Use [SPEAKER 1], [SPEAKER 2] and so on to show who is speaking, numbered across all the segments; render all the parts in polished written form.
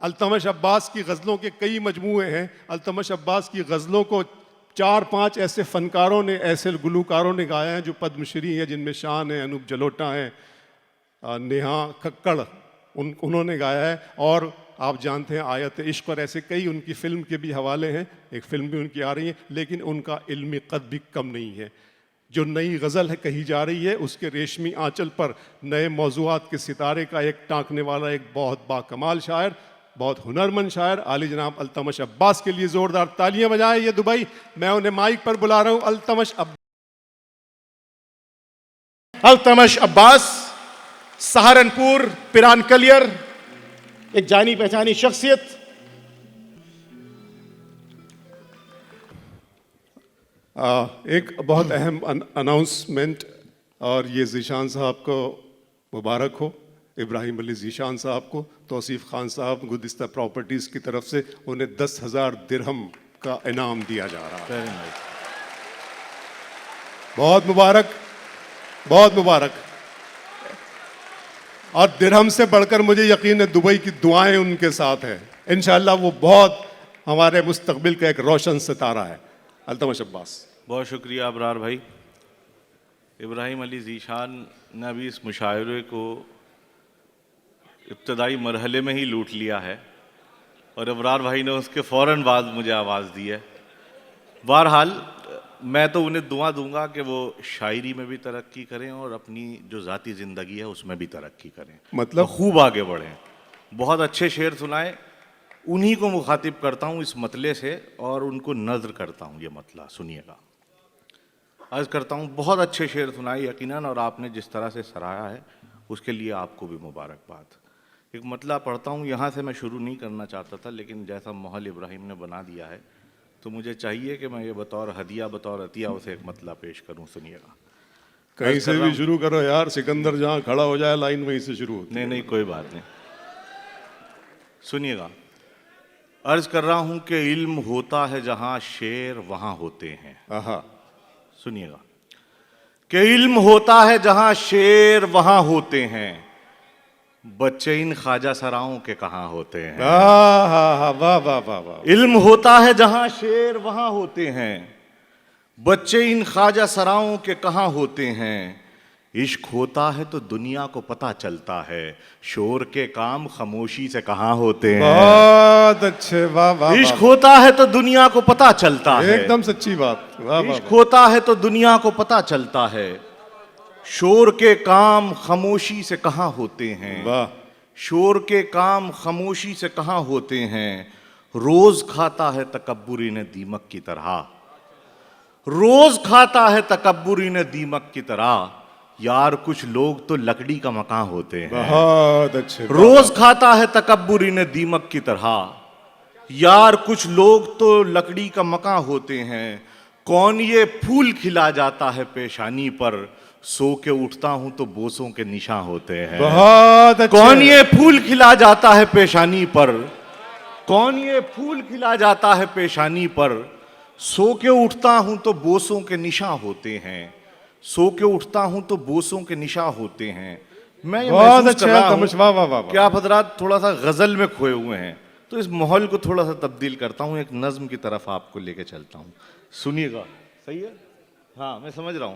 [SPEAKER 1] अल्तमश अब्बास की गज़लों के कई मजमूए हैं। अल्तमश अब्बास की गज़लों को 4-5 ऐसे फ़नकारों ने, ऐसे गुलूकारों ने गाया है जो पद्मश्री हैं, जिनमें शान है, अनूप जलोटा हैं, नेहा कक्कड़, उन्होंने गाया है। और आप जानते हैं आयत इश्क, और ऐसे कई उनकी फ़िल्म के भी हवाले हैं, एक फ़िल्म भी उनकी आ रही है। लेकिन उनका इल्मी कद भी कम नहीं है। जो नई गज़ल है कही जा रही है, उसके रेशमी आंचल पर नए मौज़ूआत के सितारे का एक टाँकने वाला एक बहुत बाकमाल शायर, बहुत हुनरमंद शायर आली जनाब अल्तमश अब्बास के लिए ज़ोरदार तालियां बजाएं। ये दुबई, मैं उन्हें माइक पर बुला रहा हूं।
[SPEAKER 2] अल्तमश अब्बास, सहारनपुर, पिरान कलियर, एक जानी पहचानी शख्सियत।
[SPEAKER 1] एक बहुत अहम अनाउंसमेंट, और ये ज़ीशान साहब को मुबारक हो, इब्राहिम अली ज़ीशान साहब को। तौसीफ़ खान साहब गुलिस्ता प्रॉपर्टीज़ की तरफ से उन्हें 10,000 दिरहम का इनाम दिया जा रहा है। बहुत मुबारक, बहुत मुबारक। और दिरहम से बढ़कर मुझे यकीन है दुबई की दुआएं उनके साथ हैं। इंशाअल्लाह वो बहुत हमारे मुस्तकबिल का एक रोशन सितारा है। अल्तमश अब्बास।
[SPEAKER 3] बहुत शुक्रिया अबरार भाई। इब्राहिम अली ज़ीशान ने अभी इस मुशायरे को इब्तदाई मरहले में ही लूट लिया है, और अबरार भाई ने उसके फ़ौरन बाद मुझे आवाज़ दी है। बहरहाल मैं तो उन्हें दुआ दूंगा कि वो शायरी में भी तरक्की करें और अपनी जो ज़ाती ज़िंदगी है उसमें भी तरक्की करें,
[SPEAKER 1] मतलब
[SPEAKER 3] खूब आगे बढ़ें, बहुत अच्छे शेर सुनाएं। उन्हीं को मुखातिब करता हूँ इस मतले से, और उनको नज़र करता हूँ ये मतला, सुनिएगा। अर्ज़ करता हूँ बहुत अच्छे शेर सुनाए यकीनन, और आपने जिस तरह से सराहा है उसके लिए आपको भी मुबारकबाद। एक मतला पढ़ता हूँ, यहाँ से मैं शुरू नहीं करना चाहता था, लेकिन जैसा माहौल इब्राहिम ने बना दिया है तो मुझे चाहिए कि मैं ये बतौर हदिया, बतौर अतिया उसे एक मतला पेश करूँ। सुनिएगा।
[SPEAKER 1] कहीं से भी शुरू करो यार, सिकंदर जहाँ खड़ा हो जाए लाइन वहीं से शुरू होती है।
[SPEAKER 3] नहीं, कोई बात नहीं, सुनिएगा। अर्ज़ कर रहा हूँ कि इल्म होता है जहाँ शेर वहाँ होते हैं।
[SPEAKER 1] आहा,
[SPEAKER 3] सुनिएगा। कि इल्म होता है जहाँ शेर वहाँ होते हैं, बच्चे इन ख्वाजा सराओं के कहाँ होते हैं।
[SPEAKER 1] वाह वाह वाह वाह।
[SPEAKER 3] इल्म होता है जहाँ शेर वहाँ होते हैं, बच्चे इन ख्वाजा सराओं के कहाँ होते हैं। इश्क होता है तो दुनिया को पता चलता है, शोर के काम खामोशी से कहाँ होते हैं।
[SPEAKER 1] बहुत अच्छे, वाह वाह।
[SPEAKER 3] इश्क होता है तो दुनिया को पता चलता है,
[SPEAKER 1] एकदम सच्ची बात। वाह वाह।
[SPEAKER 3] इश्क होता है तो दुनिया को पता चलता है, शोर के काम खामोशी से कहाँ होते हैं।
[SPEAKER 1] वाह।
[SPEAKER 3] शोर के काम खामोशी से कहाँ होते हैं। रोज खाता है तकब्बुरी ने दीमक की तरह, रोज खाता है तकब्बुरी ने दीमक की तरह। यार कुछ लोग तो लकड़ी का मकान होते हैं।
[SPEAKER 1] बहुत अच्छे।
[SPEAKER 3] रोज खाता है तकब्बुरी ने दीमक की तरह, यार कुछ लोग तो लकड़ी का मकान होते हैं। कौन ये फूल खिला जाता है पेशानी पर, सो के उठता हूं तो बोसों के निशान होते हैं।
[SPEAKER 1] बहुत अच्छे।
[SPEAKER 3] कौन ये फूल खिला जाता है पेशानी पर, कौन ये फूल खिला जाता है पेशानी पर, सो के उठता हूं तो बोसों के निशान होते हैं। सो के उठता हूं तो बोसों के निशान होते हैं। मैं ये महसूस कर रहा हूं कि आप हजरात थोड़ा सा गजल में खोए हुए हैं, तो इस माहौल को थोड़ा सा तब्दील करता हूं, एक नज्म की तरफ आपको लेके चलता हूं। सुनिएगा, सही है? हाँ, मैं समझ रहा हूं।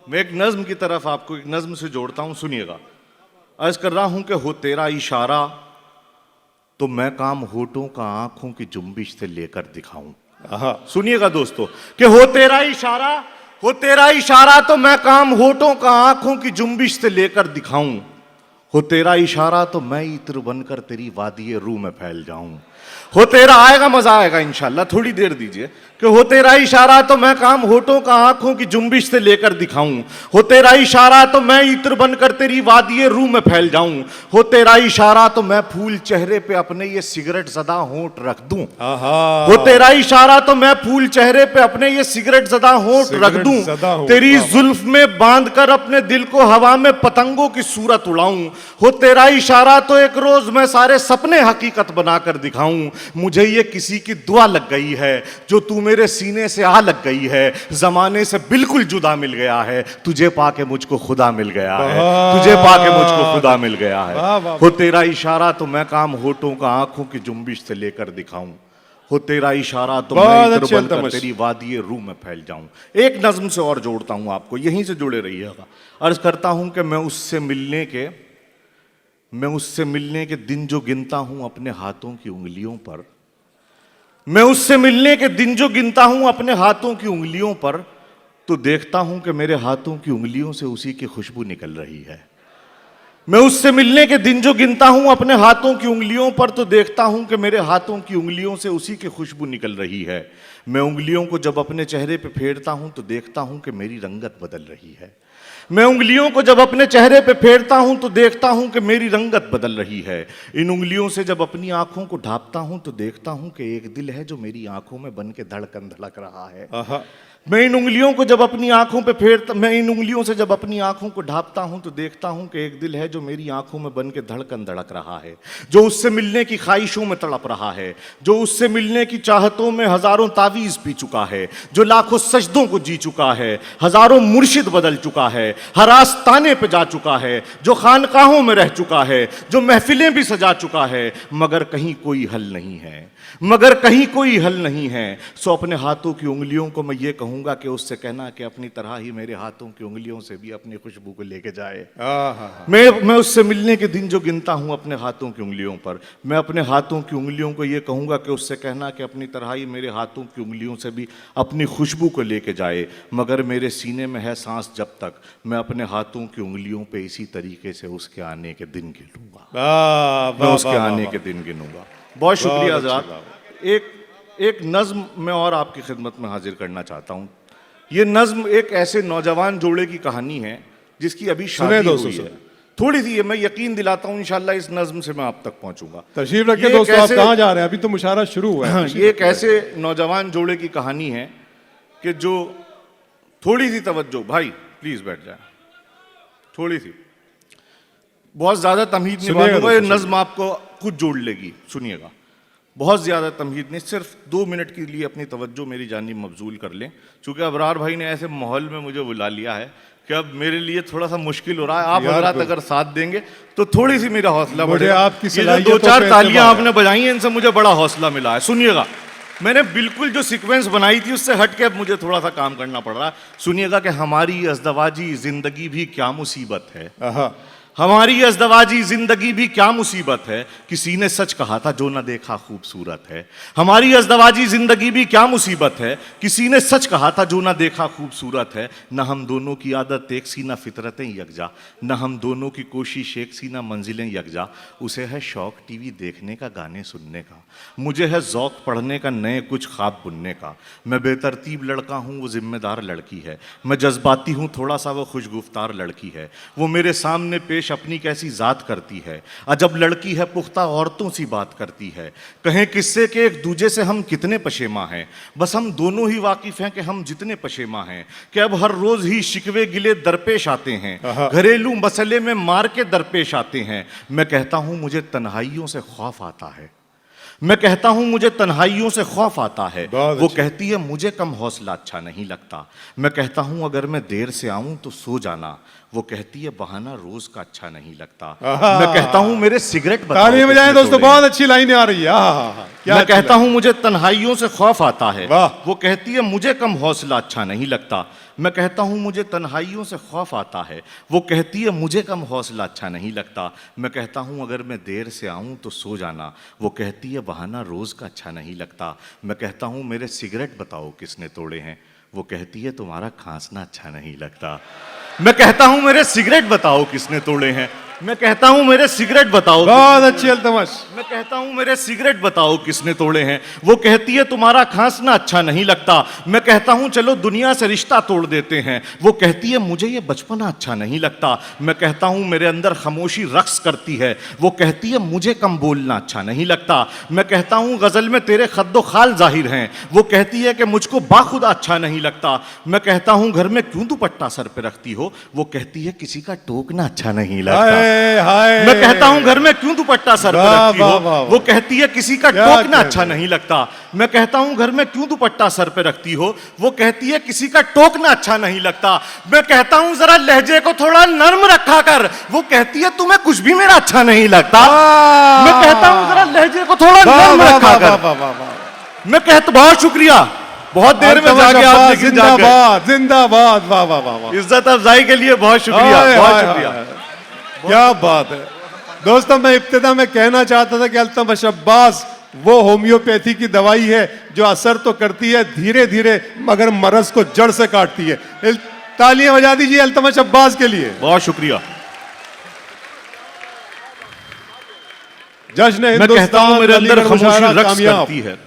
[SPEAKER 3] मैं एक नज्म की तरफ आपको एक नज्म से जोड़ता हूं, सुनिएगा। अर्ज कर रहा हूं कि हो तेरा इशारा तो मैं काम होठों का आंखों की जुम्बिश से लेकर दिखाऊं। सुनिएगा दोस्तों, कि हो तेरा इशारा, हो तेरा इशारा तो मैं काम होठों का आंखों की जुम्बिश से लेकर दिखाऊं। हो तेरा इशारा तो मैं इत्र बनकर तेरी वादी रूह में फैल जाऊं। हो तेरा, आएगा मजा आएगा इंशाल्लाह, थोड़ी देर दीजिए। कि हो तेरा इशारा तो मैं काम होठों का आंखों की जुम्बिश से लेकर दिखाऊं। हो तेरा इशारा तो मैं इत्र बनकर तेरी वादी रूह में फैल जाऊं। हो तेरा इशारा तो मैं फूल चेहरे पे अपने ये सिगरेट ज़दा होंठ रख दूं। हो तेरा इशारा तो मैं फूल चेहरे पे अपने ये सिगरेट ज़दा होंठ रख दूं। तेरी जुल्फ में बांध कर अपने दिल को हवा में पतंगों की सूरत उड़ाऊं। हो तेरा इशारा तो एक रोज मैं सारे सपने हकीकत बनाकर दिखाऊं। हूं, मुझे ये किसी की दुआ लग गई है, जो तू मेरे सीने से आ लग गई है, जमाने से बिल्कुल जुदा मिल गया है, तुझे पाके मुझको खुदा मिल गया है, तुझे पाके मुझको खुदा मिल गया है। हो तेरा इशारा तो मैं काम होठों का आंखों की जुम्बिश से लेकर दिखाऊं, हो तेरा इशारा तो मैं इत्र बनकर तेरी वादी रूह में फैल जाऊं। एक नज्म से और जोड़ता हूं आपको, यहीं से जुड़े रहिएगा। अर्ज करता हूं कि मैं उससे मिलने के दिन जो गिनता हूं अपने हाथों की उंगलियों पर, मैं उससे मिलने के दिन जो गिनता हूं अपने हाथों की उंगलियों पर, तो देखता हूं कि मेरे हाथों की उंगलियों से उसी की खुशबू निकल रही है। मैं उससे मिलने के दिन जो गिनता हूं अपने हाथों की उंगलियों पर, तो देखता हूं कि मेरे हाथों की उंगलियों से उसी की खुशबू निकल रही है। मैं उंगलियों को जब अपने चेहरे पे फेरता हूं तो देखता हूं कि मेरी रंगत बदल रही है। मैं उंगलियों को जब अपने चेहरे पे फेरता हूं तो देखता हूं कि मेरी रंगत बदल रही है। इन उंगलियों से जब अपनी आंखों को ढांपता हूं तो देखता हूं कि एक दिल है जो मेरी आंखों में बन के धड़कन धड़क रहा है। मैं इन उंगलियों को जब अपनी आंखों पे फेरता मैं इन उंगलियों से जब अपनी आंखों को ढांपता हूं तो देखता हूं कि एक दिल है जो मेरी आंखों में बन के धड़कन धड़क रहा है, जो उससे मिलने की ख्वाहिशों में तड़प रहा है, जो उससे मिलने की चाहतों में हजारों तावीज पी चुका है, जो लाखों सजदों को जी चुका है, हजारों मुर्शिद बदल चुका है, हर आस्ताने पे जा चुका है, जो खानकाहों में रह चुका है, जो महफिलें भी सजा चुका है, मगर कहीं कोई हल नहीं है, मगर कहीं कोई हल नहीं है। सो अपने हाथों की उंगलियों को मैं ये कहूंगा कि उससे कहना कि अपनी तरह ही मेरे हाथों की उंगलियों से भी अपनी खुशबू को लेके जाए। मैं उससे मिलने के दिन जो गिनता हूं अपने हाथों की उंगलियों पर, मैं अपने हाथों की उंगलियों को ये कहूंगा कि उससे कहना कि अपनी तरह ही मेरे हाथों की उंगलियों से भी अपनी खुशबू को लेके जाए, मगर मेरे सीने में है सांस जब तक, मैं अपने हाथों की उंगलियों पे इसी तरीके से उसके आने के दिन गिनूंगा, मैं उसके आने के दिन गिनूंगा। बहुत शुक्रिया आजाद। एक नज्म मैं और आपकी खिदमत में हाजिर करना चाहता हूँ। ये नज्म एक ऐसे नौजवान जोड़े की कहानी है जिसकी अभी शादी हुई है। थोड़ी सी मैं यकीन दिलाता हूँ इंशाल्लाह इस नज्म से मैं आप तक पहुंचूंगा।
[SPEAKER 1] तशरीफ रखिए दोस्तों, आप कहाँ जा रहे हैं? अभी तो मुशारा शुरू हुआ है।
[SPEAKER 3] ये एक ऐसे नौजवान जोड़े की कहानी है कि जो थोड़ी सी तवज्जो, भाई प्लीज बैठ जाए, थोड़ी सी, बहुत ज्यादा तमहीद नहीं मानूंगा, ये नज्म आपको कुछ जोड़ लेगी, सुनिएगा। बहुत ज़्यादा तमहीद नहीं, सिर्फ 2 मिनट के लिए अपनी तवज्जो मेरी जानिब मबजूल कर लें, चूँकि अबरार भाई ने ऐसे माहौल में मुझे बुला लिया है कि अब मेरे लिए थोड़ा सा मुश्किल हो रहा है। आप हजरात अगर साथ देंगे तो थोड़ी सी मेरा हौसला बढ़ेगा।
[SPEAKER 1] आपकी
[SPEAKER 3] ये जो 2-4 तालियां आपने बजाई हैं इनसे मुझे बड़ा हौसला मिला है। सुनिएगा, मैंने बिल्कुल जो सीक्वेंस बनाई थी उससे हट के अब मुझे थोड़ा सा काम करना पड़ रहा है। सुनिएगा कि हमारी अज़दवाजी जिंदगी भी क्या मुसीबत है, हमारी अज़दवाजी जिंदगी भी क्या मुसीबत है, किसी ने सच कहा था जो ना देखा खूबसूरत है। हमारी अज़दवाजी जिंदगी भी क्या मुसीबत है, किसी ने सच कहा था जो ना देखा खूबसूरत है। न हम दोनों की आदत एक सी, न फितरतें यकजा, न हम दोनों की कोशिश एक सी, न मंजिलें यकजा। उसे है शौक टीवी देखने का, गाने सुनने का, मुझे है ज़ौक़ पढ़ने का, नए कुछ ख्वाब बुनने का। मैं बेतरतीब लड़का हूँ, वो जिम्मेदार लड़की है। मैं जज्बाती हूँ थोड़ा सा, वो खुशगुफ्तार लड़की है। वो मेरे सामने पेश अपनी कैसी जात करती है, अजब लड़की है, पुख्ता औरतों सी बात करती है। कहें किससे कि एक दूजे से हम कितने पशेमा हैं, बस हम दोनों ही वाकिफ हैं कि हम जितने पशेमा हैं, कि अब हर रोज ही शिकवे गिले दरपेश आते हैं, घरेलू मसले में मार के दरपेश आते हैं। मैं कहता हूं मुझे तन्हाइयों से खौफ आता है, मैं कहता हूं मुझे तन्हाइयों से खौफ आता है। वो कहती है मुझे कम हौसला अच्छा नहीं लगता। मैं कहता हूं अगर मैं देर से आऊं तो सो जाना। वो कहती है बहाना रोज का अच्छा नहीं लगता। मैं कहता हूं मेरे सिगरेट
[SPEAKER 1] तालियां बजाएं दोस्तों, बहुत अच्छी लाइनें आ रही है।
[SPEAKER 3] मैं कहता हूं मुझे तन्हाइयों से खौफ आता है। वो कहती है मुझे कम हौसला अच्छा नहीं लगता। मैं कहता हूं मुझे तन्हाइयों से खौफ आता है। वो कहती है मुझे कम हौसला अच्छा नहीं लगता। मैं कहता हूं अगर मैं देर से आऊं तो सो जाना। वो कहती है बहाना रोज का अच्छा नहीं लगता। मैं कहता हूं मेरे सिगरेट बताओ किसने तोड़े हैं। वो कहती है तुम्हारा खांसना अच्छा नहीं लगता। मैं कहता हूं मेरे सिगरेट बताओ किसने तोड़े हैं। मैं कहता हूं मेरे सिगरेट बताओ,
[SPEAKER 1] बहुत अच्छी अल्तमश।
[SPEAKER 3] मैं कहता हूं मेरे सिगरेट बताओ किसने तोड़े हैं। वो कहती है तुम्हारा खांसना अच्छा नहीं लगता। मैं कहता हूं चलो दुनिया से रिश्ता तोड़ देते हैं। वो कहती है मुझे ये बचपना अच्छा नहीं लगता। मैं कहता हूं मेरे अंदर खामोशी रक्स करती है। वो कहती है मुझे कम बोलना अच्छा नहीं लगता। मैं कहता हूं गजल में तेरे खद्दो खाल जाहिर हैं। वो कहती है कि मुझको बाखुदा अच्छा नहीं लगता। मैं कहता हूं घर में क्यों दुपट्टा सर पे रखती हो। वो कहती है किसी का टोकना अच्छा नहीं लगता।
[SPEAKER 1] हाय हाय।
[SPEAKER 3] मैं कहता हूं घर में क्यों दुपट्टा सर पे
[SPEAKER 1] वाह,
[SPEAKER 3] रखती
[SPEAKER 1] वाह,
[SPEAKER 3] हो,
[SPEAKER 1] वाह, वाह।
[SPEAKER 3] वो कहती है किसी का
[SPEAKER 1] क्या
[SPEAKER 3] टोकना
[SPEAKER 1] कहना
[SPEAKER 3] अच्छा
[SPEAKER 1] है?
[SPEAKER 3] नहीं लगता। मैं कहता हूं घर में क्यों दुपट्टा सर पे रखती हो, वो कहती है किसी का टोकना अच्छा नहीं लगता। मैं कहता हूं जरा लहजे को थोड़ा नर्म रखा कर, वो कहती है तुम्हें कुछ भी मेरा अच्छा नहीं लगता। मैं कहता हूं जरा लहजे को थोड़ा नर्म रखा कर। मैं कहता बहुत शुक्रिया, बहुत देर में जाके आप लेकिन जाग गए।
[SPEAKER 1] जिंदाबाद जिंदाबाद, वाह वाह वाह वाह।
[SPEAKER 3] इज्जत अफजाई के लिए बहुत शुक्रिया,
[SPEAKER 1] हाय,
[SPEAKER 3] बहुत
[SPEAKER 1] हाय,
[SPEAKER 3] शुक्रिया।
[SPEAKER 1] हाय। क्या बात है दोस्तों। मैं इब्तिदा में कहना चाहता था कि अल्तमश अब्बास वो होम्योपैथी की दवाई है जो असर तो करती है धीरे धीरे मगर मरज को जड़ से काटती है। तालियां बजा दीजिए अल्तमश अब्बास के लिए।
[SPEAKER 3] बहुत शुक्रिया।
[SPEAKER 1] जश्न
[SPEAKER 3] मैं कहता हूं
[SPEAKER 1] हिंदुस्तान
[SPEAKER 3] मेरे अंदर
[SPEAKER 1] अलीगढ़
[SPEAKER 3] खामोशी
[SPEAKER 1] मुशायरा
[SPEAKER 3] रक्स
[SPEAKER 1] कामयाब।
[SPEAKER 3] करती है।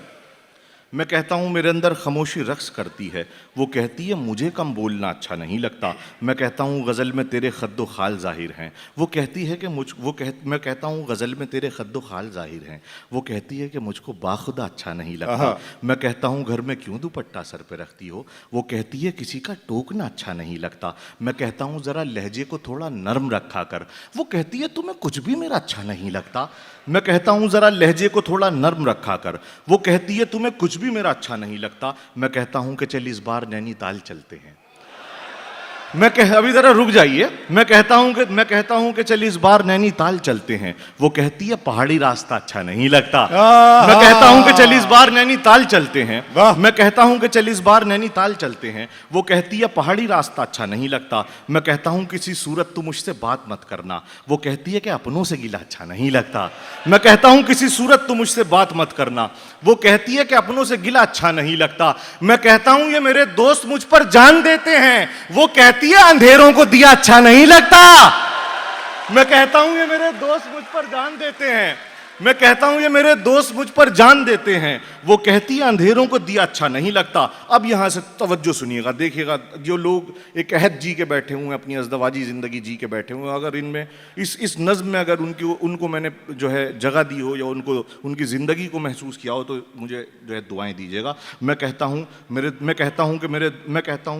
[SPEAKER 3] मैं कहता हूं मेरे अंदर खामोशी रक्स करती है। वो कहती है मुझे कम बोलना अच्छा नहीं लगता। मैं कहता हूं गज़ल में तेरे खद्दो खाल जाहिर हैं। वो कहती है कि मैं कहता हूं गज़ल में तेरे खद्दो खाल जाहिर हैं। वो कहती है कि मुझको बाखुदा अच्छा नहीं लगता। मैं कहता हूं घर में क्यों दुपट्टा सर पे रखती हो, वो कहती है किसी का टोकना अच्छा नहीं लगता। मैं कहता हूं जरा लहजे को थोड़ा नर्म रखा कर, वो कहती है तुम्हें कुछ भी मेरा अच्छा नहीं लगता। मैं कहता हूं जरा लहजे को थोड़ा नर्म रखा कर, वो कहती है तुम्हें कुछ भी मेरा अच्छा नहीं लगता। मैं कहता हूं कि चल इस बार नैनीताल चलते हैं। अभी जरा रुक जाइए। मैं कहता हूं कि चल इस बार नैनीताल चलते हैं। वो कहती है पहाड़ी रास्ता अच्छा नहीं लगता। मैं कहता हूं कि चल इस बार नैनीताल चलते हैं। मैं कहता हूं कि चल इस बार नैनीताल चलते हैं। वो कहती है पहाड़ी रास्ता अच्छा नहीं लगता। मैं कहता हूं किसी सूरत तुम मुझसे बात मत करना। वो कहती है कि अपनों से गिला अच्छा नहीं लगता। मैं कहता हूं किसी सूरत तुम मुझसे बात मत करना। वो कहती है कि अपनों से गिला अच्छा नहीं लगता। मैं कहता हूं ये मेरे दोस्त मुझ पर जान देते हैं। वो कहती है अंधेरों को दिया अच्छा नहीं लगता। मैं कहता हूं ये मेरे दोस्त मुझ पर जान देते हैं। मैं कहता हूं ये मेरे दोस्त मुझ पर जान देते हैं। वो कहती है अंधेरों को दिया अच्छा नहीं लगता। अब यहां से तवज्जो सुनिएगा, देखिएगा जो लोग एक अहद जी के बैठे हुए हैं, अपनी अज़दवाजी ज़िंदगी जी के बैठे हुए हैं, अगर इनमें इस नज़्म में अगर उनको मैंने जो है जगह दी हो या उनको उनकी ज़िंदगी को महसूस किया हो तो मुझे जो है दुआएं दीजिएगा। मैं कहता हूं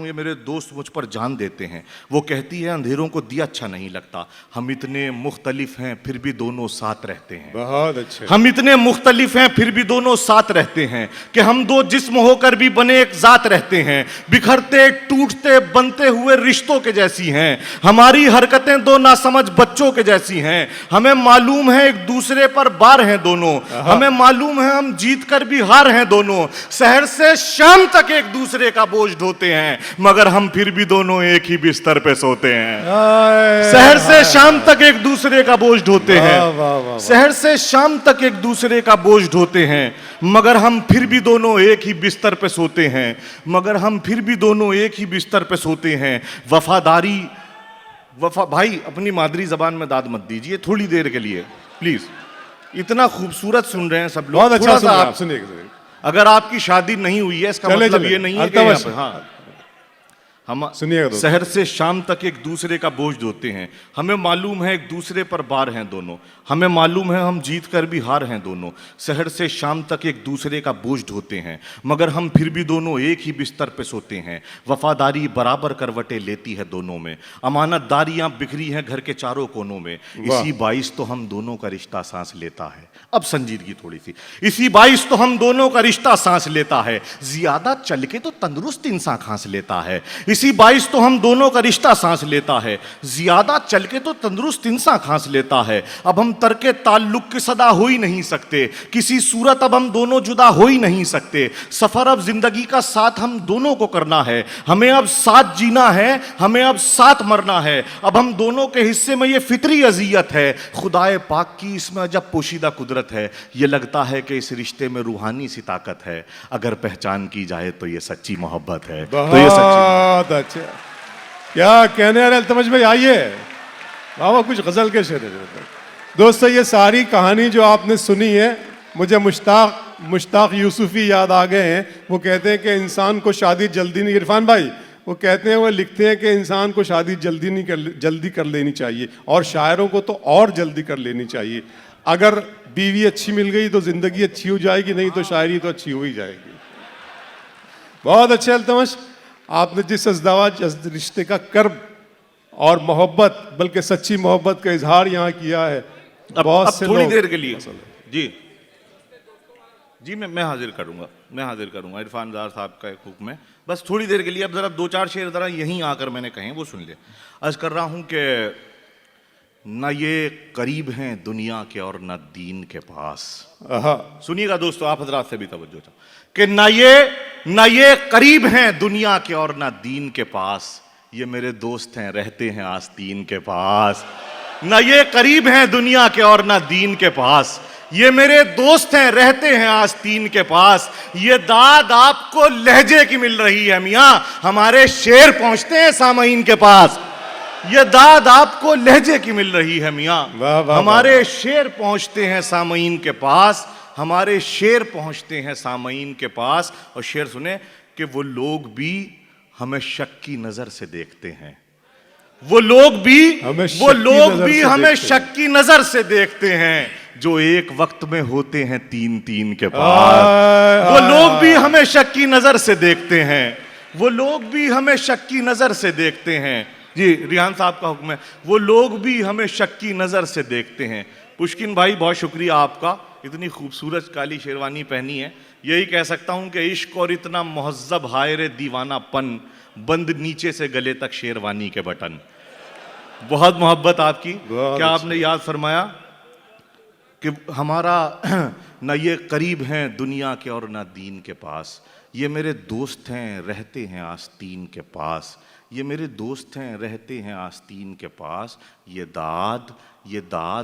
[SPEAKER 3] ये मेरे दोस्त मुझ पर जान देते हैं। वो कहती है अंधेरों को दिया अच्छा नहीं लगता। हम इतने मुख्तलिफ हैं फिर भी दोनों साथ रहते हैं।
[SPEAKER 1] बहुत अच्छे।
[SPEAKER 3] हम इतने मुख्तलिफ हैं फिर भी दोनों साथ रहते हैं कि हम दो जिस्म होकर भी बने एक जात रहते हैं। बिखरते टूटते बनते हुए रिश्तों के जैसी हैं। हमारी हरकतें दो नासमझ बच्चों के जैसी हैं। हमें मालूम है एक दूसरे पर बार हैं दोनों। हमें मालूम है हम जीत कर भी हार हैं दोनों। शहर से शाम तक एक दूसरे का बोझ ढोते हैं मगर हम फिर भी दोनों एक ही बिस्तर पे सोते हैं। शहर से शाम तक एक दूसरे का बोझ ढोते हैं। शहर से शाम तक एक दूसरे का बोझ ढोते हैं मगर हम फिर भी दोनों एक ही बिस्तर पे सोते हैं। मगर हम फिर भी दोनों एक ही बिस्तर पे सोते हैं। भाई अपनी मादरी जबान में दाद मत दीजिए थोड़ी देर के लिए प्लीज। इतना खूबसूरत सुन रहे हैं सब लोग।
[SPEAKER 1] बहुत अच्छा
[SPEAKER 3] थोड़ा
[SPEAKER 1] सुन
[SPEAKER 3] सा
[SPEAKER 1] रहे हैं
[SPEAKER 3] आप
[SPEAKER 1] आप, सुनिए।
[SPEAKER 3] अगर आपकी शादी नहीं हुई है इसका मतलब ये नहीं है कि यहाँ पे हाँ हम
[SPEAKER 1] सुनिएगा
[SPEAKER 3] शहर से शाम तक एक दूसरे का बोझ ढोते हैं। हमें मालूम है एक दूसरे पर बार हैं दोनों। हमें मालूम है हम जीत कर भी हार हैं दोनों। शहर से शाम तक एक दूसरे का बोझ ढोते हैं मगर हम फिर भी दोनों एक ही बिस्तर पे सोते हैं। वफादारी बराबर करवटें लेती है दोनों में। अमानतदारियां बिखरी हैं घर के चारों कोनों में। इसी बाइस तो हम दोनों का रिश्ता सांस लेता है। अब संजीदगी थोड़ी सी। इसी बाइस तो हम दोनों का रिश्ता सांस लेता है। ज्यादा चल के तो तंदुरुस्त इंसान खांस लेता है। इसी बाइस तो हम दोनों का रिश्ता सांस लेता है। ज्यादा चल के तो तंदुरुस्त इंसान खांस लेता है। अब हम तरके ताल्लुक की सदा हो ही नहीं सकते। किसी सूरत अब हम दोनों जुदा हो ही नहीं सकते। सफर अब जिंदगी का साथ हम दोनों को करना है। हमें अब साथ जीना है, हमें अब साथ मरना है। अब हम दोनों के हिस्से में ये फितरी अजियत है। खुदाए पाक की इसमें अजब पोशीदा कुदरत है। ये लगता है कि इस रिश्ते में रूहानी सी ताकत है। अगर पहचान की जाए तो ये सच्ची मोहब्बत है। तो ये
[SPEAKER 1] बहुत अच्छा। क्या कहने रहे अल्तमश भाई, आइए बाबा कुछ गजल के शेर। दोस्तों ये सारी कहानी जो आपने सुनी है मुझे मुश्ताक यूसुफी याद आ गए हैं। वो कहते हैं कि इंसान को शादी जल्दी नहीं, इरफान भाई वो कहते हैं, वो लिखते हैं कि इंसान को शादी जल्दी कर लेनी चाहिए और शायरों को तो और जल्दी कर लेनी चाहिए। अगर बीवी अच्छी मिल गई तो जिंदगी अच्छी हो जाएगी, नहीं तो शायरी तो अच्छी हो ही जाएगी। बहुत अच्छे अल्तमश, आपने जिस रिश्ते का कर्ब और मोहब्बत, बल्कि सच्ची मोहब्बत का इजहार यहाँ किया है।
[SPEAKER 3] अब थोड़ी देर के लिए जी जी मैं हाजिर करूंगा इरफान ज़ार साहब का एक हुक्म है, बस थोड़ी देर के लिए। अब जरा दो चार शेर जरा यहीं आकर मैंने कहे वो सुन ले। अर्ज कर रहा हूं कि न ये करीब हैं दुनिया के और न दीन के पास। सुनिएगा दोस्तों, आप हजरात से भी तवज्जो चाहो कि न ये करीब हैं दुनिया के और न दीन के पास, ये मेरे दोस्त हैं रहते हैं आस्तीन के पास। न ये करीब हैं दुनिया के और न दीन के पास, ये मेरे दोस्त हैं रहते हैं आस्तीन के पास। ये दाद आपको लहजे की मिल रही है मियां, हमारे शेर पहुंचते हैं सामईन के पास। ये दाद आपको लहजे की मिल रही है मियां, हमारे शेर पहुंचते हैं सामईन के पास, हमारे शेर पहुंचते हैं सामईन के पास। और शेर सुने कि वो लोग भी हमें शक की नजर से देखते हैं, वो लोग भी हमें शक की नजर से देखते हैं, जो एक वक्त में होते हैं तीन तीन के पास। वो लोग भी हमें शक की नजर से देखते हैं, वो लोग भी हमें शक की नजर से देखते हैं। जी रिहान साहब का हुक्म है, वो लोग भी हमें शक की नजर से देखते हैं। पुष्किन भाई बहुत शुक्रिया आपका, इतनी खूबसूरत काली शेरवानी पहनी है। यही कह सकता हूं कि इश्क और इतना मुहज्जब हायरे दीवानापन, बंद नीचे से गले तक शेरवानी के बटन। बहुत मोहब्बत आपकी। क्या आपने याद फरमाया कि हमारा न ये करीब हैं दुनिया के और न दीन के पास, ये मेरे दोस्त हैं रहते हैं आस्तीन के पास, ये मेरे दोस्त हैं रहते हैं आस्तीन के पास। ये दाद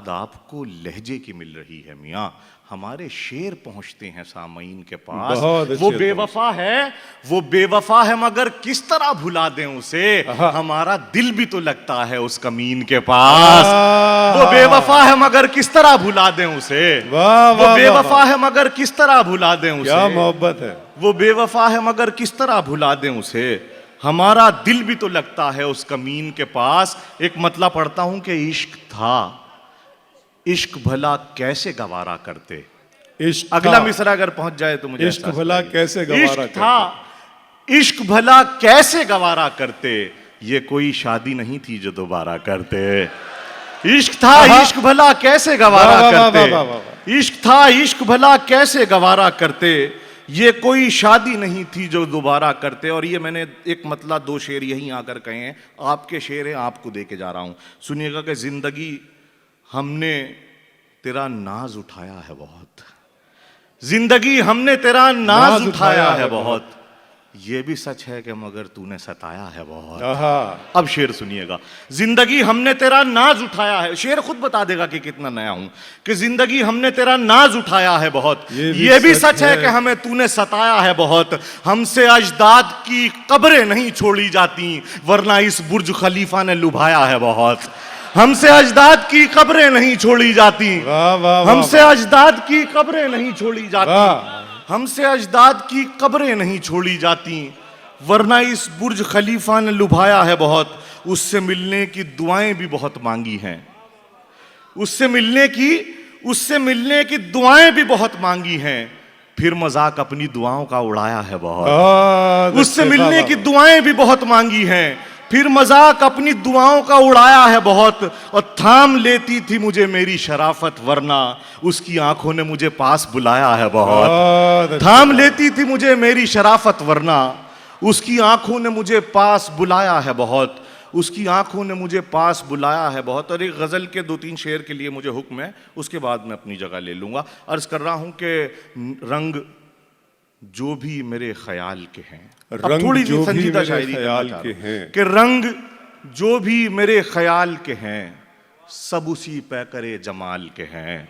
[SPEAKER 3] आपको लहजे की मिल रही है मियाँ, हमारे शेर पहुंचते हैं सामईन के पास। वो बेवफा है मगर किस तरह भुला दें उसे, हमारा दिल भी तो लगता है उस कमीन के पास। वो बेवफा है मगर किस तरह भुला दें उसे, वो बेवफा है मगर किस तरह भुला दें उसे,
[SPEAKER 1] क्या मोहब्बत है।
[SPEAKER 3] वो बेवफा है मगर किस तरह भुला दें उसे, हमारा दिल भी तो लगता है उस कमीन के पास। एक मतलब पढ़ता हूं कि इश्क था, इश्क भला कैसे गवारा करते।
[SPEAKER 1] इश्क
[SPEAKER 3] अगला मिसरा अगर पहुंच जाए तो मुझे
[SPEAKER 1] इश्क भला कैसे गवारा करते।
[SPEAKER 3] था, इश्क भला कैसे गवारा करते, ये कोई शादी नहीं थी जो दोबारा करते। इश्क था, इश्क भला कैसे गवारा करते, इश्क था, इश्क भला कैसे गवारा करते, ये कोई शादी नहीं थी जो दोबारा करते। और ये मैंने एक मतलब दो शेर यहीं आकर कहे हैं, आपके शेर हैं, आपको दे के जा रहा हूं। सुनिएगा कि जिंदगी हमने तेरा नाज उठाया है बहुत, जिंदगी हमने तेरा नाज उठाया है बहुत, ये भी सच है कि मगर तूने सताया है बहुत। अब शेर सुनिएगा, जिंदगी हमने तेरा नाज उठाया है, शेर खुद बता देगा कि कितना नया हूं, कि जिंदगी हमने तेरा नाज उठाया है बहुत, ये भी सच है कि हमें तूने सताया है बहुत। हमसे अजदाद की कब्रें नहीं छोड़ी जाती, वरना इस बुर्ज खलीफा ने लुभाया है बहुत। हमसे अजदाद की कब्रें नहीं छोड़ी जाती, हमसे अजदाद की कब्रें नहीं छोड़ी जाती, हमसे अजदाद की कब्रें नहीं छोड़ी जाती, वरना इस बुर्ज खलीफा ने लुभाया है बहुत। उससे मिलने की दुआएं भी बहुत मांगी हैं, उससे मिलने की दुआएं भी बहुत मांगी हैं, फिर मजाक अपनी दुआओं का उड़ाया है बहुत। उससे मिलने की दुआएं भी बहुत मांगी हैं, फिर मजाक अपनी दुआओं का उड़ाया है बहुत। और थाम लेती थी मुझे मेरी शराफत, वरना उसकी आंखों ने मुझे पास बुलाया है बहुत। थाम लेती थी मुझे मेरी शराफत, वरना उसकी आंखों ने मुझे पास बुलाया है बहुत, उसकी आंखों ने मुझे पास बुलाया है बहुत। और एक गजल के दो तीन शेर के लिए मुझे हुक्म है, उसके बाद मैं अपनी जगह ले लूंगा। अर्ज कर रहा हूं कि रंग जो भी मेरे ख्याल के हैं,
[SPEAKER 1] रंग
[SPEAKER 3] थोड़ी
[SPEAKER 1] जो
[SPEAKER 3] सी संजीदा
[SPEAKER 1] भी मेरे
[SPEAKER 3] शायरी
[SPEAKER 1] ख्याल के हैं,
[SPEAKER 3] कि रंग जो भी मेरे ख्याल के हैं, सब उसी पैकरे जमाल के हैं,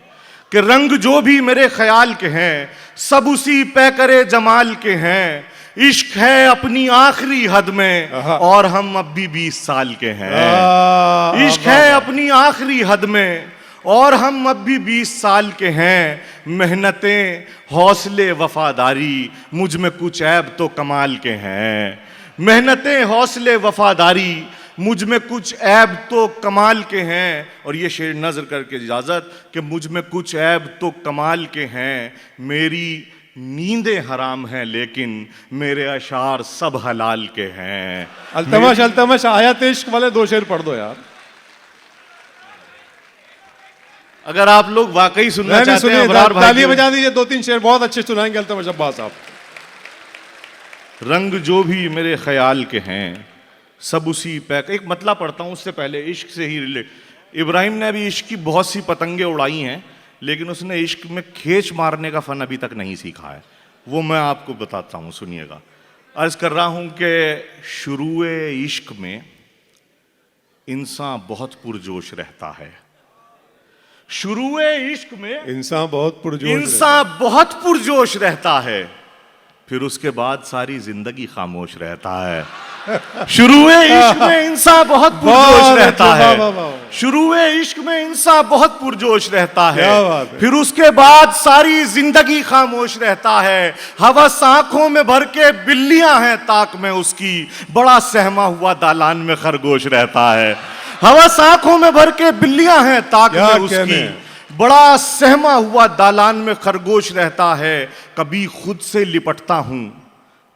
[SPEAKER 3] कि रंग जो भी मेरे ख्याल के हैं, सब उसी पैकरे जमाल के हैं। इश्क है अपनी आखिरी हद में और हम अब भी 20 साल के हैं। इश्क है अपनी आखिरी हद में और हम अब भी 20 साल के हैं। मेहनतें, हौसले, वफादारी, मुझ में कुछ ऐब तो कमाल के हैं। मेहनतें, हौसले, वफादारी, मुझ में कुछ ऐब तो कमाल के हैं। और ये शेर नजर करके इजाजत कि मुझ में कुछ ऐब तो कमाल के हैं। नींदें हराम हैं लेकिन मेरे अशार सब हलाल के हैं।
[SPEAKER 1] अल्तमश आयत इश्क वाले 2 शेर पढ़ दो यार।
[SPEAKER 3] अगर आप लोग वाकई सुनना
[SPEAKER 1] नहीं
[SPEAKER 3] चाहते हैं
[SPEAKER 1] सुनिए,
[SPEAKER 3] अबरार भाई
[SPEAKER 1] ताली
[SPEAKER 3] के-
[SPEAKER 1] बजा दीजिए, 2-3 शेर बहुत अच्छे सुनाएंगे अल्तमश अब्बास साहब।
[SPEAKER 3] रंग जो भी मेरे ख्याल के हैं सब उसी पैक। एक मतला पढ़ता हूं उससे पहले, इश्क से ही रिलेट। इब्राहिम ने अभी इश्क की बहुत सी पतंगे उड़ाई हैं, लेकिन उसने इश्क में खींच मारने का फन अभी तक नहीं सीखा है। वो मैं आपको बताता हूं, सुनिएगा। अर्ज कर रहा हूं कि शुरुए इश्क में इंसान बहुत पुरजोश रहता है। शुरुए इश्क में
[SPEAKER 1] इंसान बहुत पुरजोश
[SPEAKER 3] इंसान बहुत पुरजोश रहता है, फिर उसके बाद सारी जिंदगी खामोश रहता है। शुरुए इश्क में इंसान बहुत पुरजोश रहता है। शुरुए इश्क में इंसान बहुत पुरजोश रहता है,
[SPEAKER 1] क्या बात है।
[SPEAKER 3] फिर उसके बाद सारी जिंदगी खामोश रहता है। हवस आंखों में भर के बिल्लियां हैं ताक में उसकी, बड़ा सहमा हुआ दालान में खरगोश रहता है। हवस आंखों में भर के बिल्लियां हैं ताक
[SPEAKER 1] क्या
[SPEAKER 3] में
[SPEAKER 1] कहने
[SPEAKER 3] उसकी,
[SPEAKER 1] हैं।
[SPEAKER 3] बड़ा सहमा हुआ दालान में खरगोश रहता है। कभी खुद से लिपटता हूं,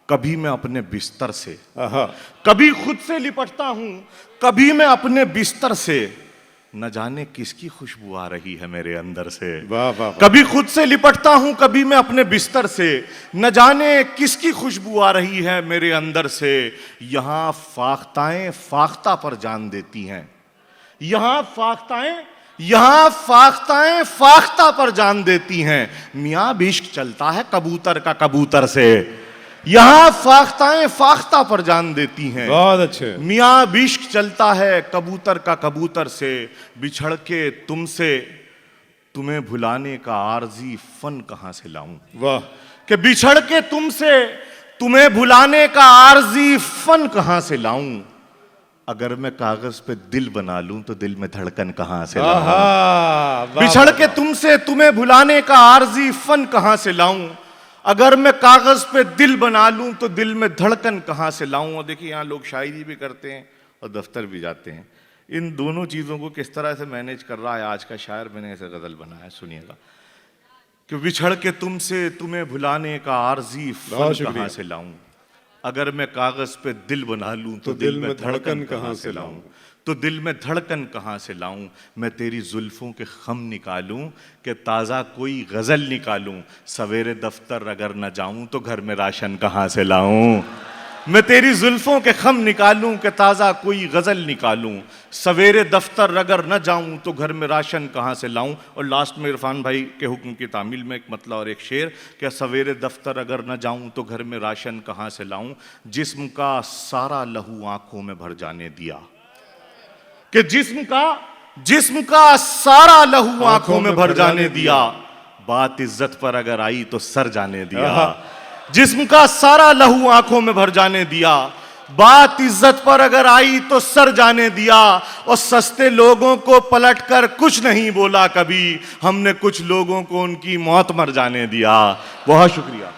[SPEAKER 3] कभी मैं अपने बिस्तर से।
[SPEAKER 1] आहा।
[SPEAKER 3] कभी खुद से लिपटता हूं, कभी मैं अपने बिस्तर से। न जाने किसकी खुशबू आ रही है मेरे अंदर से।
[SPEAKER 1] वाह वाह वाह।
[SPEAKER 3] कभी खुद से लिपटता हूं, कभी मैं अपने बिस्तर से। न जाने किसकी खुशबू आ रही है मेरे अंदर से। यहां फाख्ताएं फाख्ता पर जान देती हैं। यहां फाख्ताएं फाख्ता पर जान देती हैं। मियां इश्क चलता है कबूतर का कबूतर से। यहां फाख्ताएं फाख्ता पर जान देती हैं।
[SPEAKER 1] बहुत अच्छे।
[SPEAKER 3] मियां इश्क चलता है कबूतर का कबूतर से। बिछड़ के तुमसे तुम्हें भुलाने का आरजी फन कहां से लाऊं।
[SPEAKER 1] वाह।
[SPEAKER 3] कि बिछड़ के तुमसे तुम्हें भुलाने का आरजी फन कहां से लाऊं। अगर मैं कागज पे दिल बना लूं तो दिल में धड़कन कहां से लाऊं।
[SPEAKER 1] आहा, वाह,
[SPEAKER 3] बिछड़
[SPEAKER 1] वाह,
[SPEAKER 3] के तुमसे तुम्हें भुलाने का आरजी फन कहां से लाऊं। अगर मैं कागज पे दिल बना लूं तो दिल में धड़कन कहां से लाऊं। और देखिए यहाँ लोग शायरी भी करते हैं और दफ्तर भी जाते हैं। इन दोनों चीजों को किस तरह से मैनेज कर रहा है आज का शायर, मैंने ऐसे गजल बनाया, सुनिएगा। कि बिछड़ के तुमसे तुम्हें भुलाने का आरजी
[SPEAKER 1] बहुत
[SPEAKER 3] फन
[SPEAKER 1] शुक्रिया।
[SPEAKER 3] कहां से लाऊं। अगर मैं कागज पे दिल बना लूं तो दिल में धड़कन कहां से लाऊं। तो दिल में धड़कन कहां से लाऊं। मैं तेरी जुल्फों के खम निकालूं कि ताज़ा कोई गज़ल निकालूं। सवेरे दफ्तर अगर न जाऊं तो घर में राशन कहां से लाऊं। मैं तेरी जुल्फों के खम निकालूं कि ताज़ा कोई गज़ल निकालूं। सवेरे दफ्तर अगर न जाऊं तो घर में राशन कहां से लाऊं। और लास्ट में इरफान भाई के हुक्म की तामील में एक मतला और एक शेर। क्या सवेरे दफ्तर अगर न जाऊं तो घर में राशन कहां से लाऊं। जिस्म का सारा लहू आंखों में भर जाने दिया। कि जिस्म का सारा लहू आंखों में भर जाने दिया। बात इज्जत पर अगर आई तो सर जाने दिया। जिस्म का सारा लहू आंखों में भर जाने दिया। बात इज्जत पर अगर आई तो सर जाने दिया। और सस्ते लोगों को पलट कर कुछ नहीं बोला कभी। हमने कुछ लोगों को उनकी मौत मर जाने दिया। बहुत शुक्रिया।